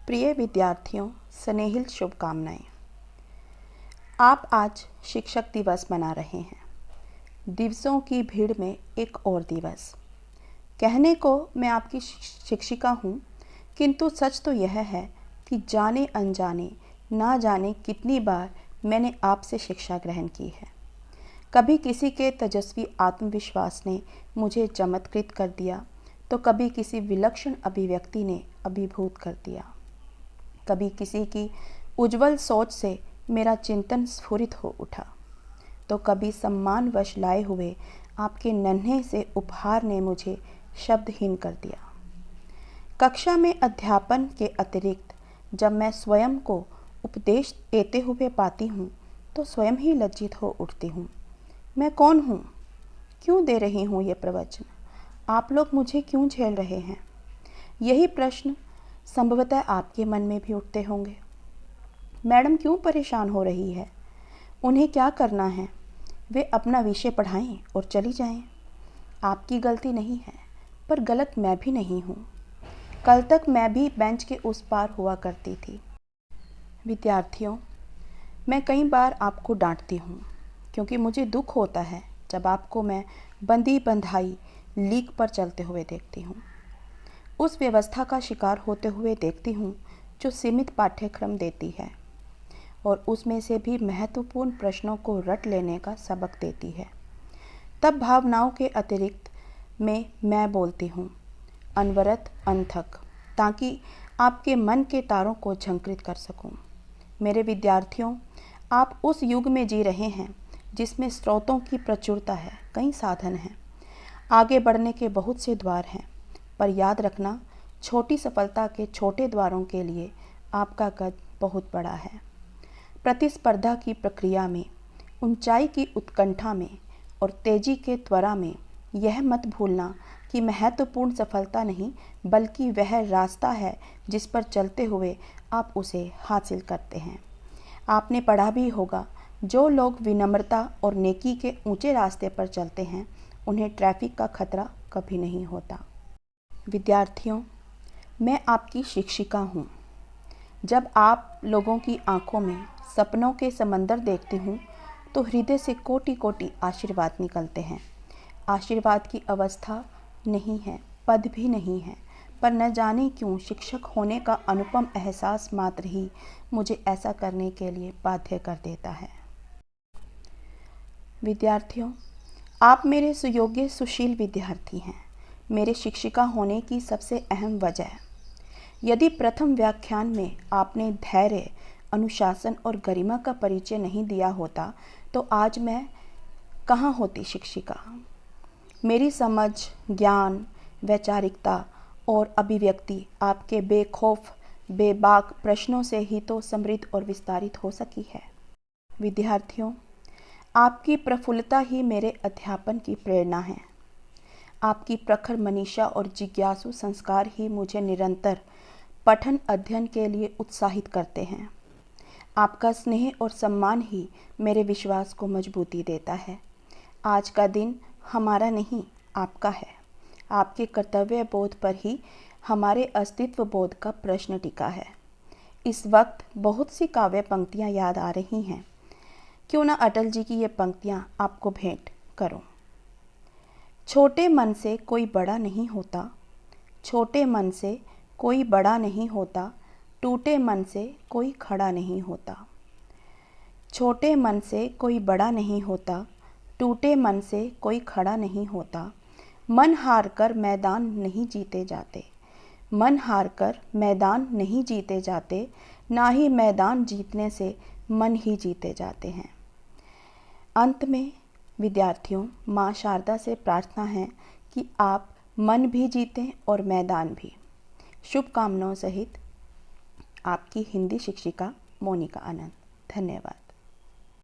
प्रिय विद्यार्थियों, स्नेहिल शुभकामनाएं। आप आज शिक्षक दिवस मना रहे हैं। दिवसों की भीड़ में एक और दिवस। कहने को मैं आपकी शिक्षिका हूँ, किंतु सच तो यह है कि जाने अनजाने ना जाने कितनी बार मैंने आपसे शिक्षा ग्रहण की है। कभी किसी के तेजस्वी आत्मविश्वास ने मुझे चमत्कृत कर दिया, तो कभी किसी विलक्षण अभिव्यक्ति ने अभिभूत कर दिया। कभी किसी की उज्जवल सोच से मेरा चिंतन स्फुरित हो उठा, तो कभी सम्मानवश लाए हुए आपके नन्हे से उपहार ने मुझे शब्दहीन कर दिया। कक्षा में अध्यापन के अतिरिक्त जब मैं स्वयं को उपदेश देते हुए पाती हूँ, तो स्वयं ही लज्जित हो उठती हूँ। मैं कौन हूँ? क्यों दे रही हूँ ये प्रवचन? आप लोग मुझे क्यों झेल रहे हैं? यही प्रश्न संभवतः आपके मन में भी उठते होंगे। मैडम क्यों परेशान हो रही है? उन्हें क्या करना है? वे अपना विषय पढ़ाएं और चली जाएं। आपकी गलती नहीं है, पर गलत मैं भी नहीं हूँ। कल तक मैं भी बेंच के उस पार हुआ करती थी। विद्यार्थियों, मैं कई बार आपको डांटती हूँ, क्योंकि मुझे दुख होता है जब आपको मैं बंदी बंधाई लीक पर चलते हुए देखती हूँ। उस व्यवस्था का शिकार होते हुए देखती हूँ जो सीमित पाठ्यक्रम देती है और उसमें से भी महत्वपूर्ण प्रश्नों को रट लेने का सबक देती है। तब भावनाओं के अतिरिक्त मैं बोलती हूँ अनवरत अनथक, ताकि आपके मन के तारों को झंकृत कर सकूँ। मेरे विद्यार्थियों, आप उस युग में जी रहे हैं जिसमें स्रोतों की प्रचुरता है, कई साधन हैं, आगे बढ़ने के बहुत से द्वार हैं, पर याद रखना, छोटी सफलता के छोटे द्वारों के लिए आपका कद बहुत बड़ा है। प्रतिस्पर्धा की प्रक्रिया में, ऊंचाई की उत्कंठा में और तेजी के त्वरा में यह मत भूलना कि महत्वपूर्ण सफलता नहीं, बल्कि वह रास्ता है जिस पर चलते हुए आप उसे हासिल करते हैं। आपने पढ़ा भी होगा, जो लोग विनम्रता और नेकी के ऊंचे रास्ते पर चलते हैं, उन्हें ट्रैफिक का खतरा कभी नहीं होता। विद्यार्थियों, मैं आपकी शिक्षिका हूँ। जब आप लोगों की आंखों में सपनों के समंदर देखती हूँ, तो हृदय से कोटि कोटि आशीर्वाद निकलते हैं। आशीर्वाद की अवस्था नहीं है, पद भी नहीं है, पर न जाने क्यों शिक्षक होने का अनुपम एहसास मात्र ही मुझे ऐसा करने के लिए बाध्य कर देता है। विद्यार्थियों, आप मेरे सुयोग्य सुशील विद्यार्थी हैं। मेरे शिक्षिका होने की सबसे अहम वजह, यदि प्रथम व्याख्यान में आपने धैर्य, अनुशासन और गरिमा का परिचय नहीं दिया होता, तो आज मैं कहाँ होती शिक्षिका। मेरी समझ, ज्ञान, वैचारिकता और अभिव्यक्ति आपके बेखौफ बेबाक प्रश्नों से ही तो समृद्ध और विस्तारित हो सकी है। विद्यार्थियों, आपकी प्रफुल्लता ही मेरे अध्यापन की प्रेरणा है। आपकी प्रखर मनीषा और जिज्ञासु संस्कार ही मुझे निरंतर पठन अध्ययन के लिए उत्साहित करते हैं। आपका स्नेह और सम्मान ही मेरे विश्वास को मजबूती देता है। आज का दिन हमारा नहीं, आपका है। आपके कर्तव्य बोध पर ही हमारे अस्तित्व बोध का प्रश्न टिका है। इस वक्त बहुत सी काव्य पंक्तियाँ याद आ रही हैं। क्यों ना अटल जी की ये पंक्तियाँ आपको भेंट करूं। छोटे मन से कोई बड़ा नहीं होता, छोटे मन से कोई बड़ा नहीं होता, टूटे मन से कोई खड़ा नहीं होता। छोटे मन से कोई बड़ा नहीं होता, टूटे मन से कोई खड़ा नहीं होता। मन हार कर मैदान नहीं जीते जाते, मन हार कर मैदान नहीं जीते जाते, ना ही मैदान जीतने से मन ही जीते जाते हैं। अंत में विद्यार्थियों, माँ शारदा से प्रार्थना है कि आप मन भी जीतें और मैदान भी। शुभकामनाओं सहित आपकी हिंदी शिक्षिका मोनिका आनंद। धन्यवाद।